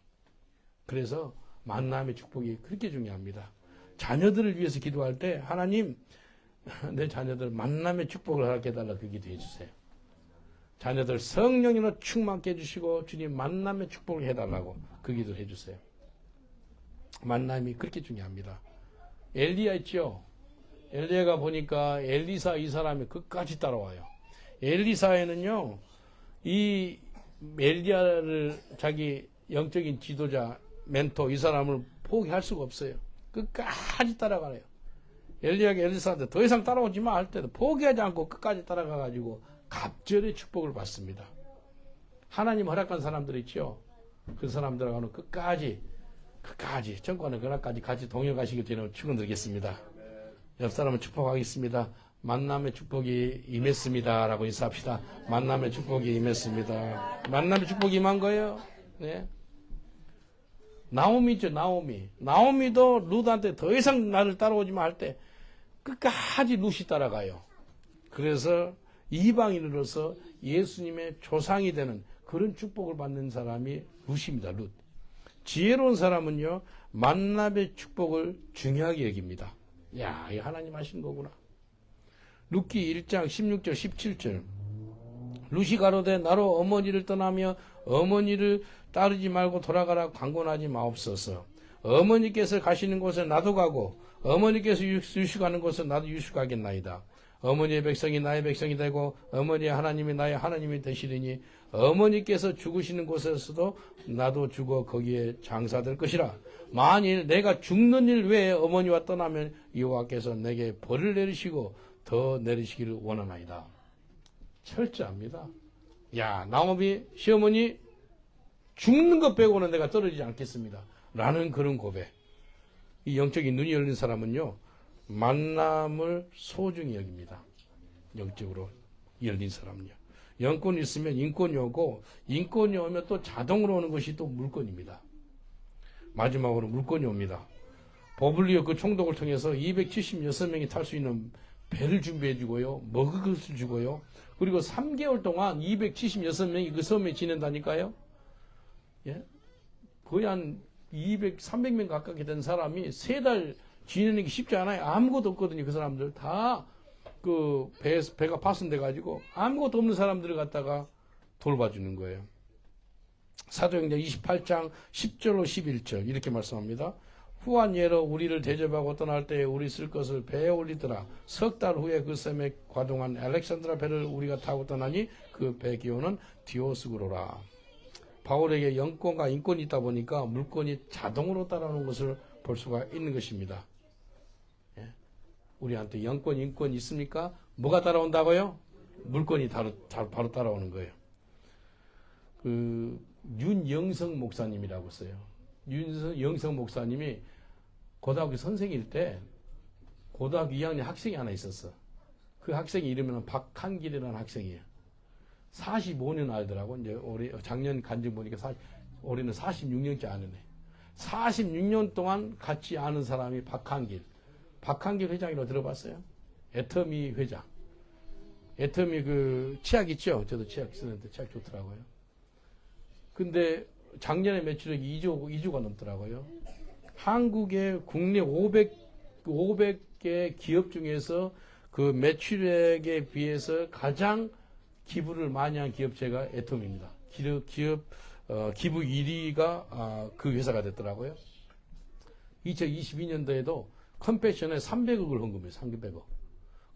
그래서 만남의 축복이 그렇게 중요합니다. 자녀들을 위해서 기도할 때 하나님, 내 자녀들 만남의 축복을 허락해 달라 그 기도해 주세요. 자녀들 성령으로 충만케 해주시고 주님 만남의 축복을 해달라고 그 기도를 해주세요. 만남이 그렇게 중요합니다. 엘리야 있죠? 엘리야가 보니까 엘리사 이 사람이 끝까지 따라와요. 엘리사에는요, 이 엘리야를 자기 영적인 지도자, 멘토 이 사람을 포기할 수가 없어요. 끝까지 따라가래요. 엘리야가 엘리사한테 더 이상 따라오지 마 할 때도 포기하지 않고 끝까지 따라가가지고 갑절의 축복을 받습니다. 하나님 허락한 사람들 있죠. 그 사람들하고는 끝까지 정권의 그날까지 같이 동역하시길 주님으로 축원드리겠습니다. 옆 사람을 축복하겠습니다. 만남의 축복이 임했습니다. 라고 인사합시다. 만남의 축복이 임했습니다. 만남의 축복이 임한 거예요. 네. 나오미 있죠, 나오미. 나오미도 룻한테 더 이상 나를 따라오지 마 할 때 끝까지 룻이 따라가요. 그래서 이방인으로서 예수님의 조상이 되는 그런 축복을 받는 사람이 룻입니다, 룻. 지혜로운 사람은요, 만남의 축복을 중요하게 여깁니다. 야, 이 하나님 하신 거구나. 룻기 1장 16절 17절. 룻이 가로되 나로 어머니를 떠나며 어머니를 따르지 말고 돌아가라 강권하지 마옵소서. 어머니께서 가시는 곳에 나도 가고 어머니께서 유숙하는 곳에 나도 유숙하겠나이다. 어머니의 백성이 나의 백성이 되고 어머니의 하나님이 나의 하나님이 되시리니 어머니께서 죽으시는 곳에서도 나도 죽어 거기에 장사될 것이라. 만일 내가 죽는 일 외에 어머니와 떠나면 여호와께서 내게 벌을 내리시고 더 내리시기를 원하나이다. 철저합니다. 야, 나오미 시어머니 죽는 것 빼고는 내가 떨어지지 않겠습니다. 라는 그런 고백. 이 영적인 눈이 열린 사람은요, 만남을 소중히 여깁니다. 영적으로 열린 사람은요. 영권이 있으면 인권이 오고, 인권이 오면 또 자동으로 오는 것이 또 물권입니다. 마지막으로 물권이 옵니다. 버블리오 그 총독을 통해서 276명이 탈 수 있는 배를 준비해 주고요. 먹을 것을 주고요. 그리고 3개월 동안 276명이 그 섬에 지낸다니까요. 예? 거의 한 300명 가깝게 된 사람이 3달 지내는 게 쉽지 않아요. 아무것도 없거든요. 그 사람들 다 그 배가 파손돼 가지고 아무것도 없는 사람들을 갖다가 돌봐주는 거예요. 사도행전 28장 10절로 11절 이렇게 말씀합니다. 후한 예로 우리를 대접하고 떠날 때에 우리 쓸 것을 배에 올리더라. 석 달 후에 그 섬에 과동한 알렉산드라 배를 우리가 타고 떠나니 그 배 기호는 디오스그로라. 바울에게 영권과 인권이 있다 보니까 물권이 자동으로 따라오는 것을 볼 수가 있는 것입니다. 예? 우리한테 영권, 인권이 있습니까? 뭐가 따라온다고요? 물권이 바로 따라오는 거예요. 윤영성 목사님이라고 써요. 윤영성 목사님이 고등학교 선생일 때 고등학교 2학년 학생이 하나 있었어. 그 학생이 이름은 박한길이라는 학생이에요. 45년 알더라고. 이제 올해 작년 간증 보니까 올해는 46년째 아는 애. 46년 동안 같이 아는 사람이 박한길. 박한길 회장이라고 들어봤어요? 애터미 회장. 애터미 그 치약 있죠? 저도 치약 쓰는데 치약 좋더라고요. 근데 작년에 매출액이 2조가 넘더라고요. 한국의 국내 500개 기업 중에서 그 매출액에 비해서 가장 기부를 많이 한 기업체가 애톰입니다. 기부 1위가 그 회사가 됐더라고요. 2022년도에도 컴패션에 300억을 헌금해요. 300억.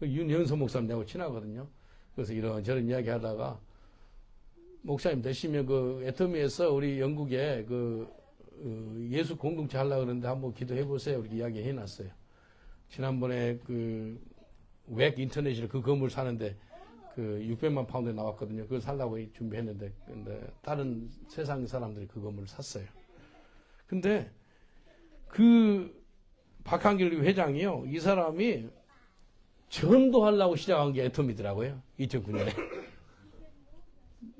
윤영선 목사님하고 친하거든요. 그래서 이런저런 이야기 하다가 목사님 되시면 그 애터미에서 우리 영국에 예수 공동체 하려고 그러는데 한번 기도해 보세요. 이렇게 이야기 해놨어요. 지난번에 웩 인터내셔널 그 건물 사는데 600만 파운드에 나왔거든요. 그걸 살라고 준비했는데, 근데 다른 세상 사람들이 그 건물을 샀어요. 근데 박한길 회장이요. 이 사람이 전도하려고 시작한 게 애톰이더라고요. 2009년에.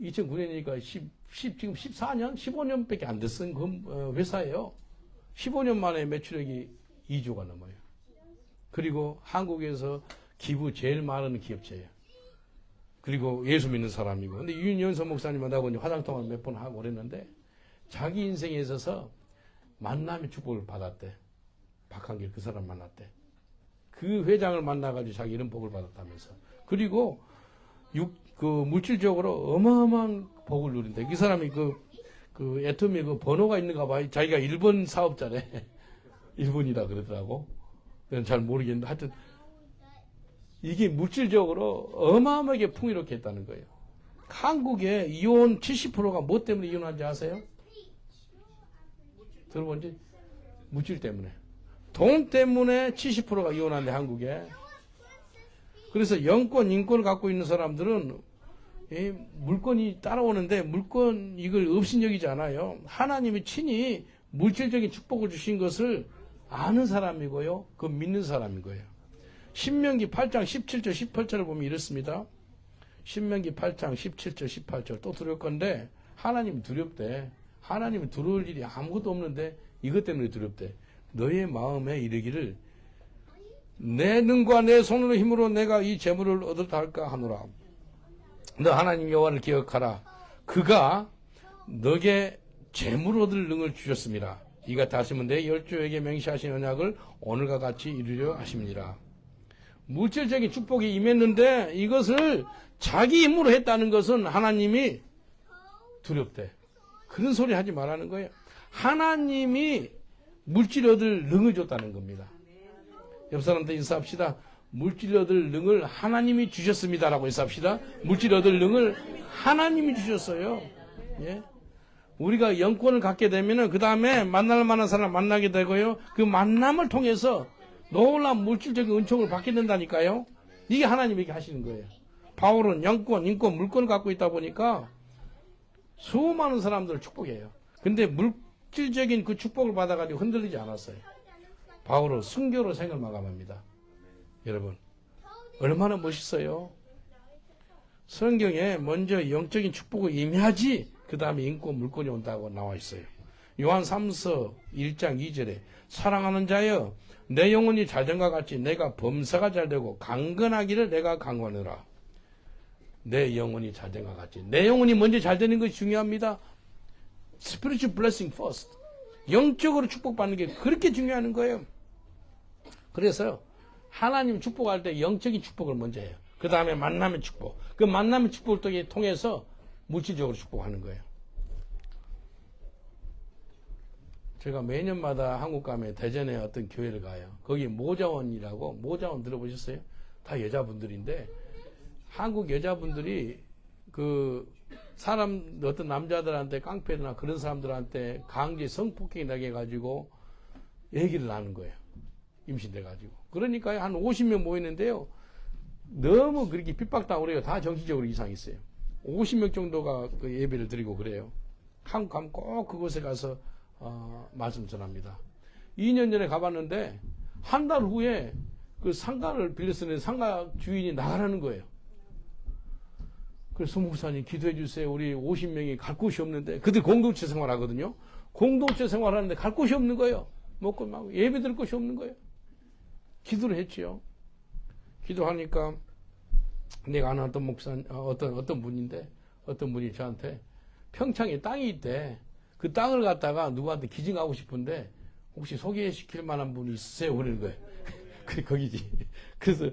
2009년이니까 지금 14년? 15년밖에 안 됐은 회사예요. 15년 만에 매출액이 2조가 넘어요. 그리고 한국에서 기부 제일 많은 기업체예요. 그리고 예수 믿는 사람이고. 근데 윤영선 목사님하고 화장통을 몇 번 하고 그랬는데 자기 인생에 있어서 만남의 축복을 받았대. 박한길 그 사람 만났대. 그 회장을 만나가지고 자기 이런 복을 받았다면서. 그리고 물질적으로 어마어마한 복을 누린대. 이 사람이 애터미 번호가 있는가 봐. 자기가 일본 사업자래. 일본이다 그러더라고. 잘 모르겠는데 하여튼 이게 물질적으로 어마어마하게 풍요롭게 했다는 거예요. 한국의 이혼 70%가 뭐 때문에 이혼한지 아세요? 들어본지? 물질 때문에. 돈 때문에 70%가 이혼한대, 한국에. 그래서 영권, 인권을 갖고 있는 사람들은 물건이 따라오는데 물건 이걸 업신여기지 않아요. 하나님이 친히 물질적인 축복을 주신 것을 아는 사람이고요. 그 믿는 사람인 거예요. 신명기 8장 17절 18절을 보면 이렇습니다. 신명기 8장 17절 18절 또 두려울 건데 하나님이 두렵대. 하나님이 두려울 일이 아무것도 없는데 이것 때문에 두렵대. 너의 마음에 이르기를 내 능과 내 손으로 힘으로 내가 이 재물을 얻었다 할까 하노라. 너 하나님 여호와를 기억하라. 그가 너에게 재물 얻을 능을 주셨습니다. 이가 다시면 내 열조에게 맹세하신 언약을 오늘과 같이 이루려 하심이니라. 물질적인 축복이 임했는데 이것을 자기 힘으로 했다는 것은 하나님이 두렵대. 그런 소리 하지 말라는 거예요. 하나님이 물질 얻을 능을 줬다는 겁니다. 옆 사람한테 인사합시다. 물질 얻을 능을 하나님이 주셨습니다라고 인사합시다. 물질 얻을 능을 하나님이 주셨어요. 예? 우리가 영권을 갖게 되면은 그 다음에 만날 만한 사람 만나게 되고요. 그 만남을 통해서 놀라운 물질적인 은총을 받게 된다니까요. 이게 하나님에게 하시는 거예요. 바울은 영권, 인권, 물권을 갖고 있다 보니까 수많은 사람들을 축복해요. 근데 물질적인 그 축복을 받아가지고 흔들리지 않았어요. 바울은 순교로 생을 마감합니다. 여러분, 얼마나 멋있어요. 성경에 먼저 영적인 축복을 임해야지 그 다음에 인권, 물권이 온다고 나와 있어요. 요한 3서 1장 2절에 사랑하는 자여 내 영혼이 잘된과 같이 내가 범사가 잘되고 강건하기를 내가 강건하노라. 내 영혼이 잘된과 같이 내 영혼이 먼저 잘되는 것이 중요합니다. Spiritual blessing first. 영적으로 축복받는 게 그렇게 중요한 거예요. 그래서 하나님 축복할 때 영적인 축복을 먼저 해요. 그 다음에 만남의 축복. 그 만남의 축복을 통해서 물질적으로 축복하는 거예요. 제가 매년마다 한국 가면 대전에 어떤 교회를 가요. 거기 모자원이라고, 모자원 들어보셨어요? 다 여자분들인데, 한국 여자분들이 그 사람, 어떤 남자들한테 깡패나 그런 사람들한테 강제 성폭행이 나게 해가지고 얘기를 하는 거예요. 임신돼가지고. 그러니까 한 50명 모이는데요. 너무 그렇게 핍박당하고 그래요. 다 정신적으로 이상이 있어요. 50명 정도가 그 예배를 드리고 그래요. 한국 가면 꼭 그곳에 가서 말씀 전합니다. 2년 전에 가봤는데 한 달 후에 그 상가를 빌렸었는데 상가 주인이 나가라는 거예요. 그래서 목사님 기도해 주세요. 우리 50명이 갈 곳이 없는데 그들 공동체 생활하거든요. 공동체 생활하는데 갈 곳이 없는 거예요. 먹고 막 예배 드릴 곳이 없는 거예요. 기도를 했지요. 기도하니까 내가 아는 어떤 목사, 어떤 분인데 어떤 분이 저한테 평창에 땅이 있대. 그 땅을 갖다가 누구한테 기증하고 싶은데 혹시 소개시킬 만한 분이 있으세요? 그러는 거예요. 그래, 거기지. 그래서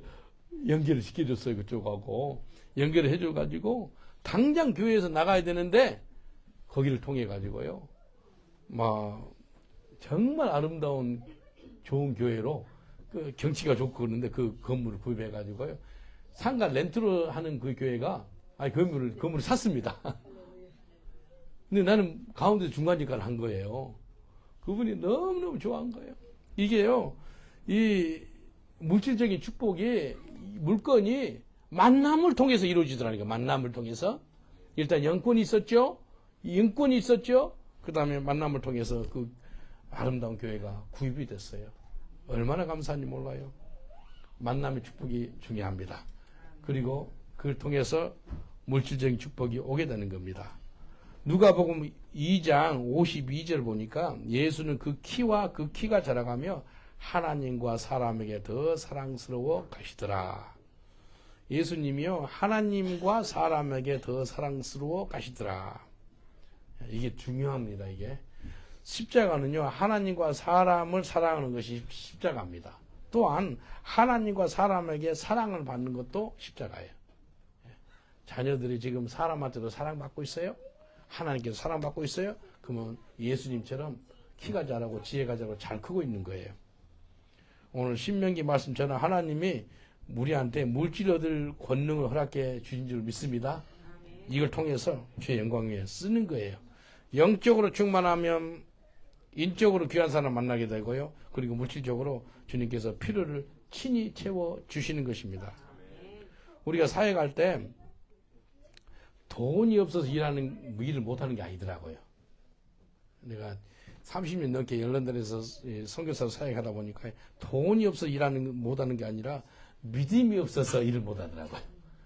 연결을 시켜줬어요. 그쪽하고. 연결을 해줘가지고 당장 교회에서 나가야 되는데 거기를 통해가지고요. 막 정말 아름다운 좋은 교회로 그 경치가 좋고 그러는데 그 건물을 구입해가지고요. 상가 렌트로 하는 그 교회가 건물을 샀습니다. 근데 나는 가운데 중간직관을 한 거예요. 그분이 너무너무 좋아한 거예요. 이게요, 이 물질적인 축복이, 물건이 만남을 통해서 이루어지더라니까. 만남을 통해서. 일단 영권이 있었죠. 인권이 있었죠. 그 다음에 만남을 통해서 그 아름다운 교회가 구입이 됐어요. 얼마나 감사한지 몰라요. 만남의 축복이 중요합니다. 그리고 그걸 통해서 물질적인 축복이 오게 되는 겁니다. 누가복음 2장 52절 보니까 예수는 그 키와 그 키가 자라가며 하나님과 사람에게 더 사랑스러워 가시더라. 예수님이요, 하나님과 사람에게 더 사랑스러워 가시더라. 이게 중요합니다. 이게 십자가는요, 하나님과 사람을 사랑하는 것이 십자가입니다. 또한 하나님과 사람에게 사랑을 받는 것도 십자가예요. 자녀들이 지금 사람한테도 사랑받고 있어요? 하나님께서 사랑받고 있어요? 그러면 예수님처럼 키가 자라고 지혜가 자라고 잘 크고 있는 거예요. 오늘 신명기 말씀처럼 하나님이 우리한테 물질 얻을 권능을 허락해 주신 줄 믿습니다. 이걸 통해서 주의 영광 위에 쓰는 거예요. 영적으로 충만하면 인적으로 귀한 사람 만나게 되고요. 그리고 물질적으로 주님께서 필요를 친히 채워주시는 것입니다. 우리가 사회 갈 때 돈이 없어서 일을 못하는 게 아니더라고요. 내가 30년 넘게 런던에서 선교사로 사역하다 보니까 돈이 없어서 못하는 게 아니라 믿음이 없어서 일을 못하더라고요.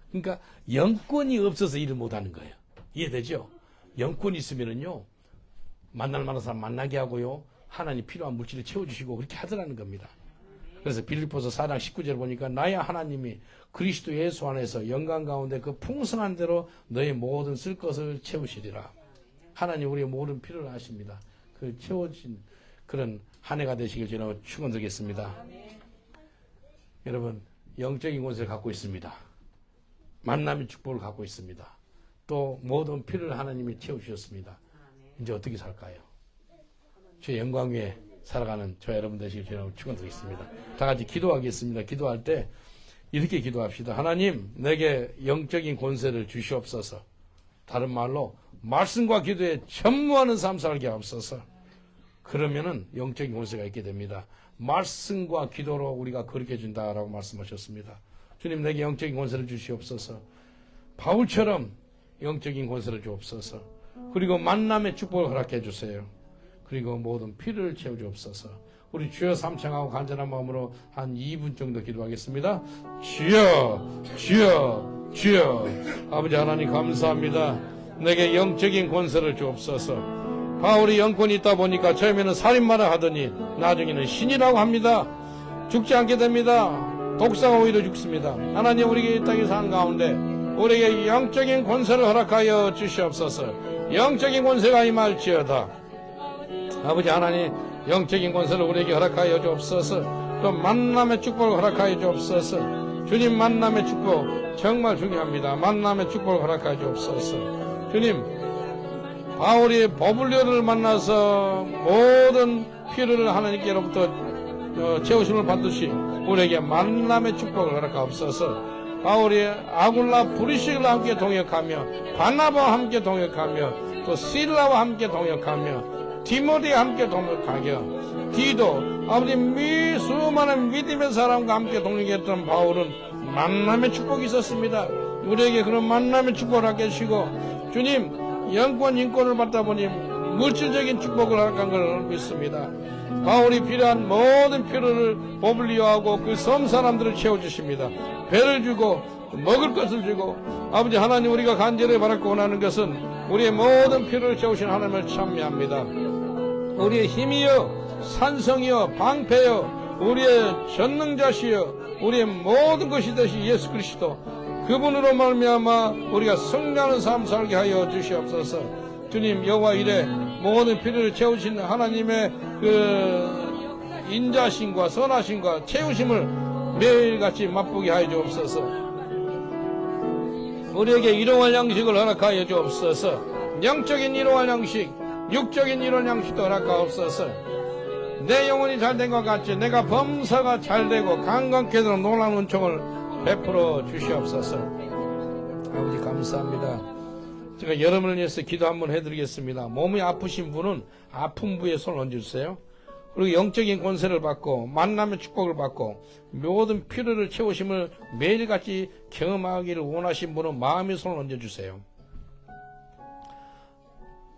그러니까 영권이 없어서 일을 못하는 거예요. 이해되죠? 영권이 있으면은요, 만날 만한 사람 만나게 하고요, 하나님 필요한 물질을 채워주시고 그렇게 하더라는 겁니다. 그래서 빌립보서 4장 19절 보니까 나의 하나님이 그리스도 예수 안에서 영광 가운데 그 풍성한 대로 너의 모든 쓸 것을 채우시리라. 하나님 우리의 모든 필요를 아십니다. 그 채워진 그런 한 해가 되시길 저는 축원드리겠습니다. 여러분, 영적인 권세를 갖고 있습니다. 만남의 축복을 갖고 있습니다. 또 모든 필요를 하나님이 채워주셨습니다. 이제 어떻게 살까요? 주의 영광 위에 살아가는 저 여러분 되시길 저는 축원드리겠습니다. 다 같이 기도하겠습니다. 기도할 때 이렇게 기도합시다. 하나님, 내게 영적인 권세를 주시옵소서. 다른 말로 말씀과 기도에 전무하는 삶 살게 하옵소서. 그러면은 영적인 권세가 있게 됩니다. 말씀과 기도로 우리가 거룩해 준다라고 말씀하셨습니다. 주님, 내게 영적인 권세를 주시옵소서. 바울처럼 영적인 권세를 주옵소서. 그리고 만남의 축복을 허락해 주세요. 그리고 모든 필요를 채워주옵소서. 우리 주여 삼창하고 간절한 마음으로 한 2분 정도 기도하겠습니다. 주여, 주여, 주여. 아버지 하나님 감사합니다. 내게 영적인 권세를 주옵소서. 바울이 영권이 있다 보니까 처음에는 살인마를 하더니 나중에는 신이라고 합니다. 죽지 않게 됩니다. 독사가 오히려 죽습니다. 하나님, 우리에게 이 땅에 사는 가운데 우리에게 영적인 권세를 허락하여 주시옵소서. 영적인 권세가 임할지어다. 아버지 하나님, 영적인 권세를 우리에게 허락하여 주옵소서. 또 만남의 축복을 허락하여 주옵소서. 주님, 만남의 축복 정말 중요합니다. 만남의 축복을 허락하여 주옵소서. 주님, 바울이 버블리오를 만나서 모든 필요를 하나님께로부터 채우심을 받듯이 우리에게 만남의 축복을 허락하옵소서. 바울이 아굴라 브리식과 함께 동역하며 바나바와 함께 동역하며 또 실라와 함께 동역하며 디모데와 함께 동역하며 디도 아버지 수많은 믿음의 사람과 함께 동역했던 바울은 만남의 축복이 있었습니다. 우리에게 그런 만남의 축복을 하게 해주시고, 주님, 영권 인권을 받다 보니 물질적인 축복을 허락한 걸 믿습니다. 바울이 필요한 모든 필요를 버블리오하고 그 섬 사람들을 채워주십니다. 배를 주고 먹을 것을 주고, 아버지 하나님, 우리가 간절히 바라고 원하는 것은 우리의 모든 필요를 채우신 하나님을 찬미합니다. 우리의 힘이여, 산성이여, 방패여, 우리의 전능자시여, 우리의 모든 것이 되신 예수 그리스도, 그분으로 말미암아 우리가 승리하는 삶 살게 하여 주시옵소서. 주님, 여호와 이래 모든 필요를 채우시는 하나님의 그 인자심과 선하심과 채우심을 매일같이 맛보게 하여 주옵소서. 우리에게 일용할 양식을 허락하여 주옵소서. 영적인 일용할 양식, 육적인 일용할 양식도 허락하옵소서. 내 영혼이 잘된 것 같이 내가 범사가 잘되고 강건케 되는 놀라운 은총을 베풀어 주시옵소서. 아버지 감사합니다. 제가 여러분을 위해서 기도 한번 해드리겠습니다. 몸이 아프신 분은 아픈 부위에 손을 얹어주세요. 그리고 영적인 권세를 받고 만남의 축복을 받고 모든 필요를 채우심을 매일같이 경험하기를 원하신 분은 마음의 손을 얹어주세요.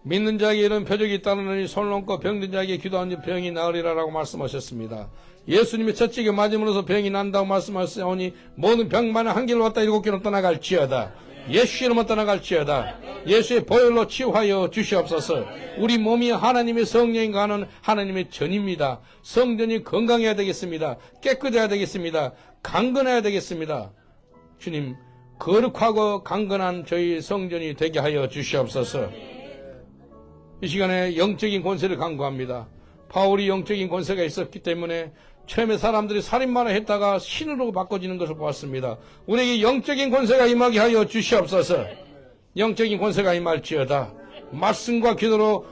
믿는 자에게 이런 표적이 있다느니 손을 얹고 병든 자에게 기도하니 병이 나으리라라고 말씀하셨습니다. 예수님이 첫째게 맞음으로써 병이 난다고 말씀하셨으니 모든 병만은 한 길로 왔다 7개로 떠나갈지어다. 예수 이름으로 떠나갈지어다. 예수의 보혈로 치유하여 주시옵소서. 우리 몸이 하나님의 성령이 가는 하나님의 전입니다. 성전이 건강해야 되겠습니다. 깨끗해야 되겠습니다. 강건해야 되겠습니다. 주님, 거룩하고 강건한 저희 성전이 되게 하여 주시옵소서. 이 시간에 영적인 권세를 간구합니다. 바울이 영적인 권세가 있었기 때문에 처음에 사람들이 살인마를 했다가 신으로 바꿔지는 것을 보았습니다. 우리에게 영적인 권세가 임하게 하여 주시옵소서. 영적인 권세가 임할지어다. 말씀과 기도로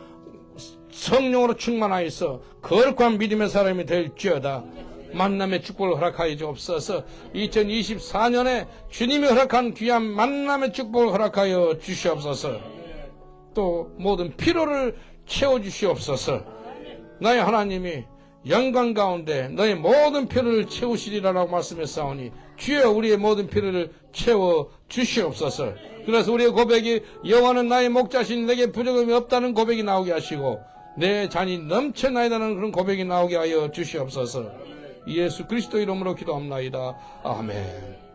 성령으로 충만하여서 거룩한 믿음의 사람이 될지어다. 만남의 축복을 허락하여 주옵소서. 2024년에 주님이 허락한 귀한 만남의 축복을 허락하여 주시옵소서. 또 모든 필요를 채워주시옵소서. 나의 하나님이 영광 가운데 너의 모든 필요를 채우시리라고 말씀했사오니 주여 우리의 모든 필요를 채워주시옵소서. 그래서 우리의 고백이 여호와는 나의 목자신 내게 부족함이 없다는 고백이 나오게 하시고 내 잔이 넘쳐나이다는 그런 고백이 나오게 하여 주시옵소서. 예수 그리스도 이름으로 기도합나이다. 아멘.